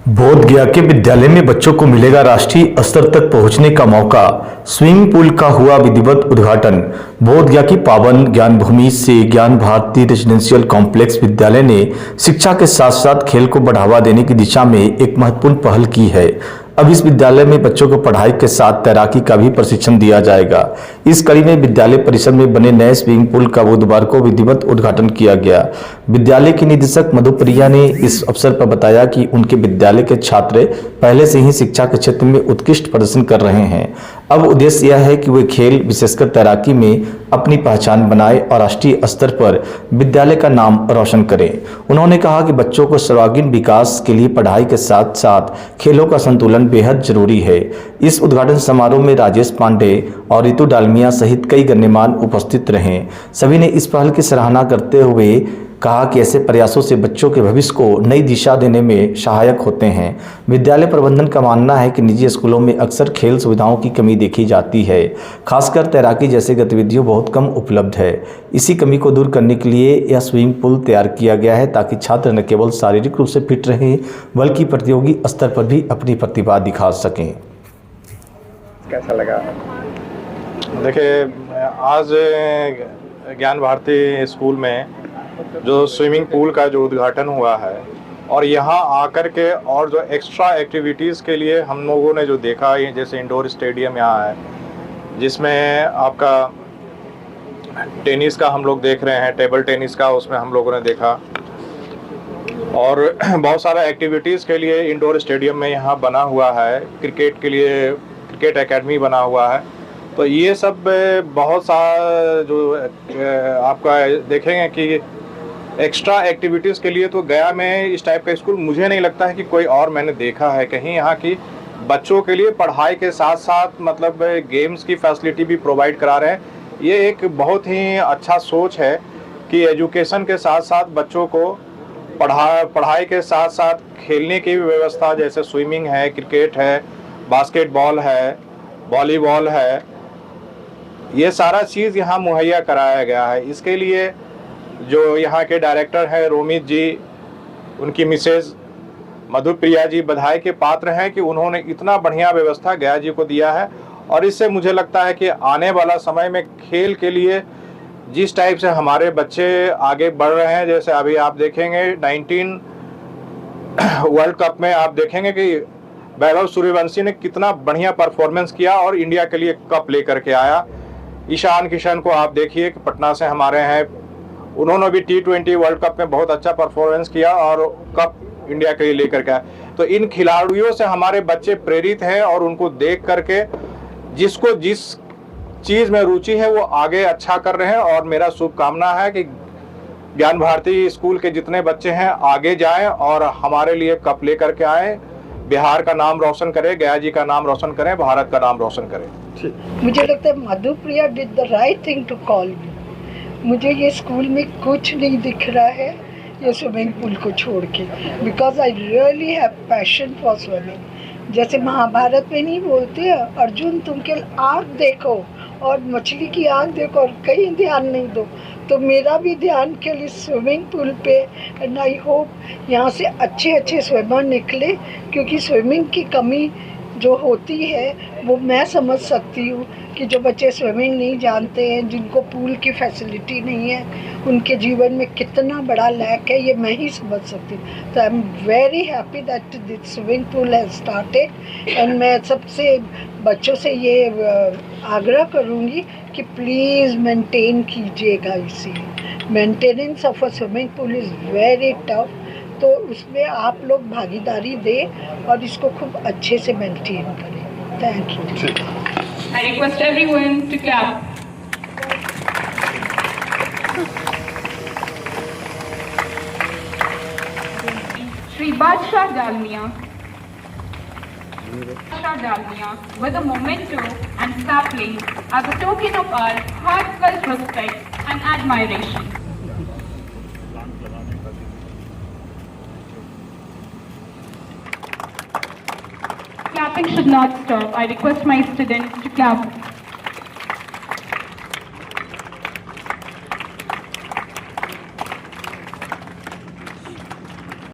बोध गया के विद्यालय में बच्चों को मिलेगा राष्ट्रीय स्तर तक पहुंचने का मौका। स्विमिंग पूल का हुआ विधिवत उद्घाटन। बोध गया की पावन ज्ञान भूमि से ज्ञान भारती रेजिडेंशियल कॉम्प्लेक्स विद्यालय ने शिक्षा के साथ साथ खेल को बढ़ावा देने की दिशा में एक महत्वपूर्ण पहल की है। अब इस विद्यालय में बच्चों को पढ़ाई के साथ तैराकी का भी प्रशिक्षण दिया जाएगा। इस कड़ी में विद्यालय परिसर में बने नए स्विमिंग पूल का बुधवार को विधिवत उद्घाटन किया गया। विद्यालय की निदेशक मधुप्रिया ने इस अवसर पर बताया कि उनके विद्यालय के छात्र पहले से ही शिक्षा के क्षेत्र में उत्कृष्ट प्रदर्शन कर रहे हैं। अब उद्देश्य यह है कि वे खेल, विशेषकर तैराकी में अपनी पहचान बनाए और राष्ट्रीय स्तर पर विद्यालय का नाम रोशन करें। उन्होंने कहा कि बच्चों को सर्वांगीण विकास के लिए पढ़ाई के साथ साथ खेलों का संतुलन बेहद जरूरी है। इस उद्घाटन समारोह में राजेश पांडे और रितु डालमिया सहित कई गण्यमान्य उपस्थित रहे। सभी ने इस पहल की सराहना करते हुए कहा कि ऐसे प्रयासों से बच्चों के भविष्य को नई दिशा देने में सहायक होते हैं। विद्यालय प्रबंधन का मानना है कि निजी स्कूलों में अक्सर खेल सुविधाओं की कमी देखी जाती है, खासकर तैराकी जैसी गतिविधियों बहुत कम उपलब्ध है। इसी कमी को दूर करने के लिए यह स्विमिंग पूल तैयार किया गया है ताकि छात्र न केवल शारीरिक रूप से फिट रहें बल्कि प्रतियोगी स्तर पर भी अपनी प्रतिभा दिखा सकें। कैसा लगा? देखिए, आज ज्ञान भारती स्कूल में जो स्विमिंग पूल का जो उद्घाटन हुआ है और यहाँ आकर के और जो एक्स्ट्रा एक्टिविटीज़ के लिए हम लोगों ने जो देखा, ये जैसे इंडोर स्टेडियम यहाँ है जिसमें आपका टेनिस का हम लोग देख रहे हैं, टेबल टेनिस का उसमें हम लोगों ने देखा और बहुत सारा एक्टिविटीज़ के लिए इंडोर स्टेडियम में यहाँ बना हुआ है। क्रिकेट के लिए क्रिकेट एकेडमी बना हुआ है। तो ये सब बहुत सा जो आपका देखेंगे कि एक्स्ट्रा एक्टिविटीज़ के लिए तो गया में इस टाइप का स्कूल मुझे नहीं लगता है कि कोई और मैंने देखा है कहीं। यहाँ की बच्चों के लिए पढ़ाई के साथ साथ मतलब गेम्स की फैसिलिटी भी प्रोवाइड करा रहे हैं। ये एक बहुत ही अच्छा सोच है कि एजुकेशन के साथ साथ बच्चों को पढ़ाई के साथ साथ खेलने की भी व्यवस्था, जैसे स्विमिंग है, क्रिकेट है, बास्केटबॉल है, वॉलीबॉल है, ये सारा चीज़ यहाँ मुहैया कराया गया है। इसके लिए जो यहाँ के डायरेक्टर हैं रोमित जी, उनकी मिसेज मधुप्रिया जी बधाई के पात्र हैं कि उन्होंने इतना बढ़िया व्यवस्था गया जी को दिया है। और इससे मुझे लगता है कि आने वाला समय में खेल के लिए जिस टाइप से हमारे बच्चे आगे बढ़ रहे हैं, जैसे अभी आप देखेंगे 19 वर्ल्ड कप में आप देखेंगे कि वैभव सूर्यवंशी ने कितना बढ़िया परफॉर्मेंस किया और इंडिया के लिए कप लेकर के आया। ईशान किशन को आप देखिए कि पटना से हमारे हैं, उन्होंने भी T20 वर्ल्ड कप में बहुत अच्छा परफॉर्मेंस किया और कप इंडिया के लिए लेकर के आए। तो इन खिलाड़ियों से हमारे बच्चे प्रेरित हैं और उनको देख करके जिसको जिस चीज़ में रुचि है वो आगे अच्छा कर रहे हैं। और मेरा शुभकामना है कि ज्ञान भारती स्कूल के जितने बच्चे हैं आगे जाएं और हमारे लिए कप लेकर के आएँ, बिहार का नाम रोशन करें, गया जी का नाम रोशन करें, भारत का नाम रोशन करें। मुझे लगता है Madhupriya did the right thing to call me. मुझे ये स्कूल में कुछ नहीं दिख रहा है ये स्विमिंग पूल को छोड़ के, because I really have passion for swimming. जैसे महाभारत में नहीं बोलते अर्जुन तुम केवल आँख देखो और मछली की आँख देखो और कहीं ध्यान नहीं दो, तो मेरा भी ध्यान केवल स्विमिंग पूल पे। एंड आई होप यहाँ से अच्छे अच्छे स्विमर निकले, क्योंकि स्विमिंग की कमी जो होती है वो मैं समझ सकती हूँ कि जो बच्चे स्विमिंग नहीं जानते हैं, जिनको पूल की फैसिलिटी नहीं है, उनके जीवन में कितना बड़ा लैक है ये मैं ही समझ सकती हूँ। तो I am very happy that this swimming pool has started. And मैं सबसे बच्चों से ये आग्रह करूँगी कि प्लीज़ मेंटेन कीजिएगा इसे। Maintenance of a swimming pool is very tough, तो उसमें आप लोग भागीदारी दें और इसको खूब अच्छे से मेंटेन करें। Thank you. I request everyone to clap. Shri Badshah Dalmia with a memento and sapling as a token of our heartfelt respect and admiration. Clapping should not stop. I request my students to clap.